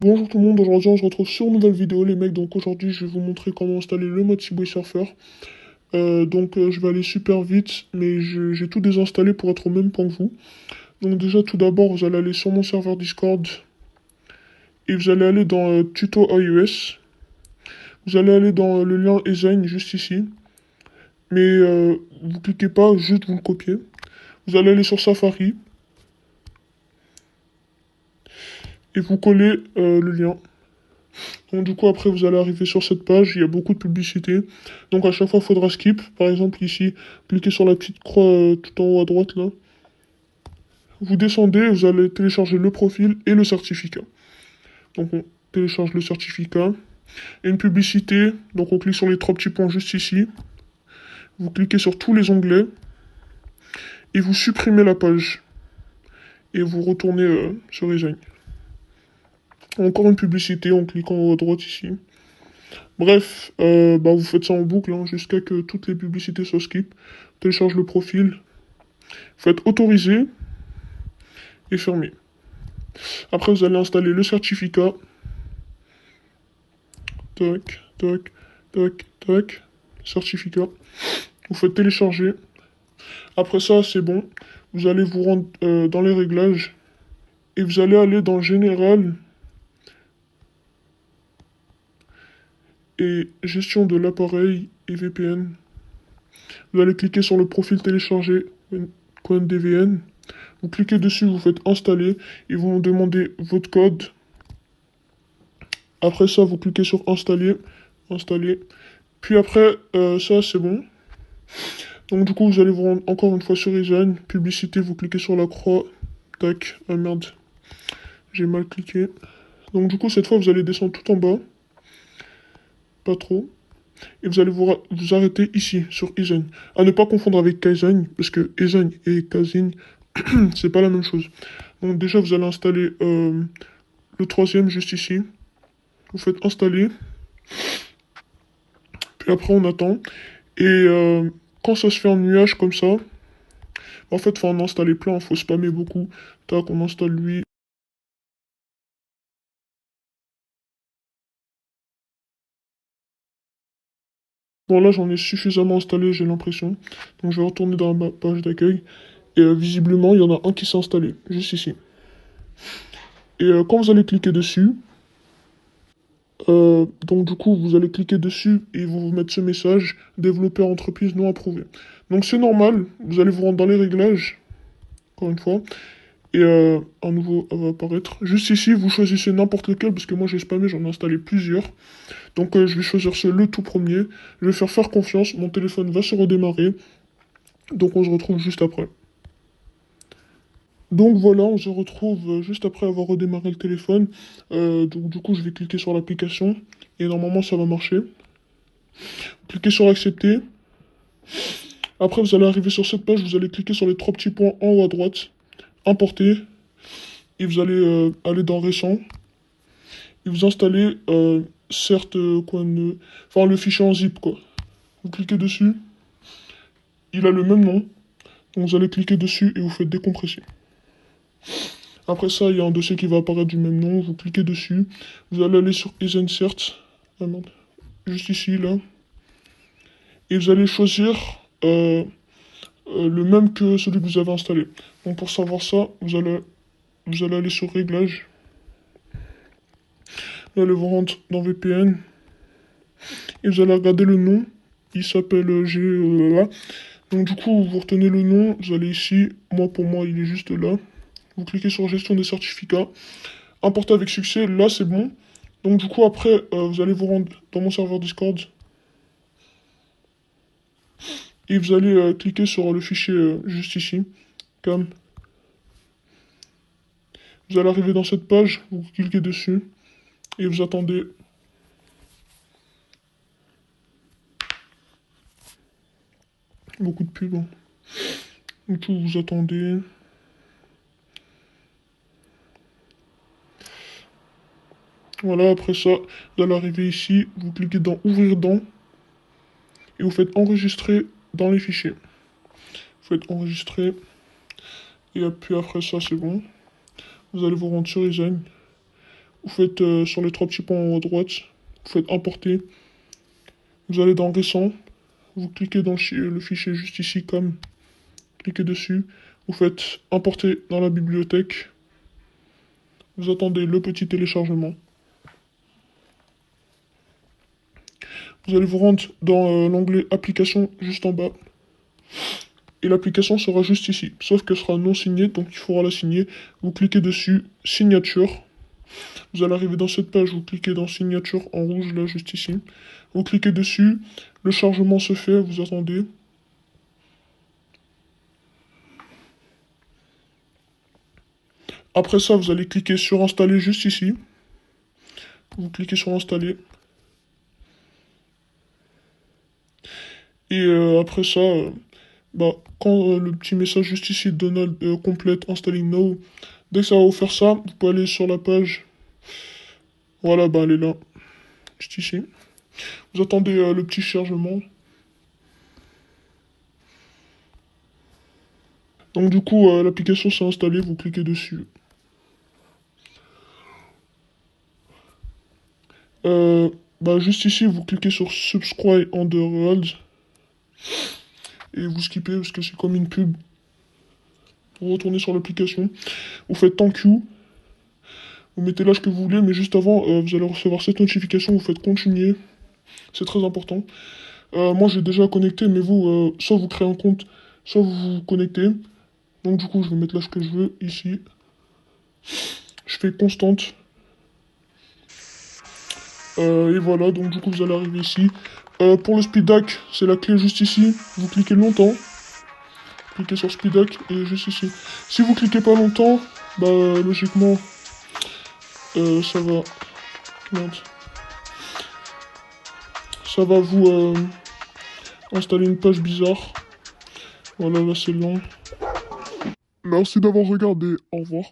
Bonjour tout le monde, aujourd'hui on se retrouve sur une nouvelle vidéo les mecs, donc aujourd'hui je vais vous montrer comment installer le mode Subway Surfer. Je vais aller super vite, mais j'ai tout désinstallé pour être au même point que vous. Donc déjà tout d'abord vous allez aller sur mon serveur Discord et vous allez aller dans tuto iOS. Vous allez aller dans le lien Esign juste ici, mais vous cliquez pas, juste vous le copiez. Vous allez aller sur Safari et vous collez le lien. Donc du coup après vous allez arriver sur cette page, il y a beaucoup de publicités. Donc à chaque fois il faudra skip. Par exemple ici, cliquez sur la petite croix tout en haut à droite là. Vous descendez, vous allez télécharger le profil et le certificat. Donc on télécharge le certificat. Et une publicité, donc on clique sur les trois petits points juste ici. Vous cliquez sur tous les onglets et vous supprimez la page. Et vous retournez sur Resign. Encore une publicité en cliquant en haut à droite ici. Bref, vous faites ça en boucle hein, jusqu'à que toutes les publicités soient skip. Télécharge le profil, faites autoriser et fermer. Après, vous allez installer le certificat. Tac, tac, tac, tac. Certificat. Vous faites télécharger. Après ça, c'est bon. Vous allez vous rendre dans les réglages et vous allez aller dans Général et Gestion de l'appareil et VPN. Vous allez cliquer sur le profil téléchargé CoinDVN. Vous cliquez dessus, vous faites installer. Ils vont demander votre code. Après ça, vous cliquez sur installer. Installer. Puis après, ça, c'est bon. Donc du coup, vous allez vous rendre encore une fois sur Design. Publicité, vous cliquez sur la croix. Tac. Ah merde. J'ai mal cliqué. Donc du coup, cette fois, vous allez descendre tout en bas. Pas trop. Et vous allez vous arrêter ici, sur Design. À ne pas confondre avec Kaizen, parce que Design et Kaizen, c'est pas la même chose. Donc déjà, vous allez installer le troisième juste ici. Vous faites installer. Puis après, on attend. Et quand ça se fait en nuage comme ça, en fait, faut en installer plein, faut spammer beaucoup. Tac, on installe lui. Bon, là, j'en ai suffisamment installé, j'ai l'impression. Donc, je vais retourner dans ma page d'accueil. Et visiblement, il y en a un qui s'est installé, juste ici. Et quand vous allez cliquer dessus, donc du coup, vous allez cliquer dessus et ils vont vous mettre ce message, développeur entreprise non approuvé. Donc c'est normal, vous allez vous rendre dans les réglages, encore une fois. Et un nouveau va apparaître. Juste ici, vous choisissez n'importe lequel, parce que moi j'ai spammé, j'en ai installé plusieurs. Donc je vais choisir le tout premier. Je vais faire confiance, mon téléphone va se redémarrer. Donc on se retrouve juste après. Donc voilà, on se retrouve juste après avoir redémarré le téléphone. Donc du coup, je vais cliquer sur l'application. Et normalement, ça va marcher. Cliquez sur accepter. Après, vous allez arriver sur cette page, vous allez cliquer sur les trois petits points en haut à droite. Importer. Et vous allez aller dans récent. Et vous installez, certes, enfin, le fichier en zip, quoi. Vous cliquez dessus. Il a le même nom. Donc vous allez cliquer dessus et vous faites décompresser. Après ça, il y a un dossier qui va apparaître du même nom. Vous cliquez dessus. Vous allez aller sur Is Insert. Ah merde. Juste ici, là. Et vous allez choisir le même que celui que vous avez installé. Donc pour savoir ça, vous allez aller sur Réglages. Vous allez vous rendre dans VPN. Et vous allez regarder le nom. Il s'appelle G. Donc du coup, vous retenez le nom. Vous allez ici. Moi, pour moi, il est juste là. Vous cliquez sur Gestion des certificats. Importer avec succès. Là, c'est bon. Donc du coup, après, vous allez vous rendre dans mon serveur Discord. Et vous allez cliquer sur le fichier juste ici. Cam. Vous allez arriver dans cette page. Vous cliquez dessus. Et vous attendez. Beaucoup de pubs. Hein. Du coup, vous attendez. Voilà, après ça, vous allez arriver ici, vous cliquez dans Ouvrir dans, et vous faites Enregistrer dans les fichiers. Vous faites Enregistrer, et puis après ça, c'est bon. Vous allez vous rendre sur Design. Vous faites sur les trois petits points en haut à droite, vous faites importer. Vous allez dans récent, vous cliquez dans le fichier juste ici comme, cliquez dessus. Vous faites importer dans la bibliothèque. Vous attendez le petit téléchargement. Vous allez vous rendre dans l'onglet application juste en bas. Et l'application sera juste ici. Sauf qu'elle sera non signée, donc il faudra la signer. Vous cliquez dessus, signature. Vous allez arriver dans cette page, vous cliquez dans signature en rouge, là, juste ici. Vous cliquez dessus, le chargement se fait, vous attendez. Après ça, vous allez cliquer sur installer juste ici. Vous cliquez sur installer. Et après ça, quand le petit message juste ici, Donald complete installing now, dès que ça va vous faire ça, vous pouvez aller sur la page. Voilà, elle est là, juste ici. Vous attendez le petit chargement. Donc du coup, l'application s'est installée, vous cliquez dessus. Juste ici, vous cliquez sur Subscribe on the World. Et vous skippez parce que c'est comme une pub. Vous retournez sur l'application. Vous faites Thank you. Vous mettez l'âge que vous voulez, mais juste avant, vous allez recevoir cette notification. Vous faites continuer. C'est très important. Moi, j'ai déjà connecté, mais vous, soit vous créez un compte, soit vous vous connectez. Donc du coup, je vais mettre l'âge que je veux ici. Je fais constante. Et voilà, donc du coup, vous allez arriver ici. Pour le speed hack, c'est la clé juste ici. Vous cliquez longtemps. Cliquez sur speed hack et juste ici. Si vous cliquez pas longtemps, logiquement, ça va. Merde. Ça va vous installer une page bizarre. Voilà, là c'est long. Merci d'avoir regardé. Au revoir.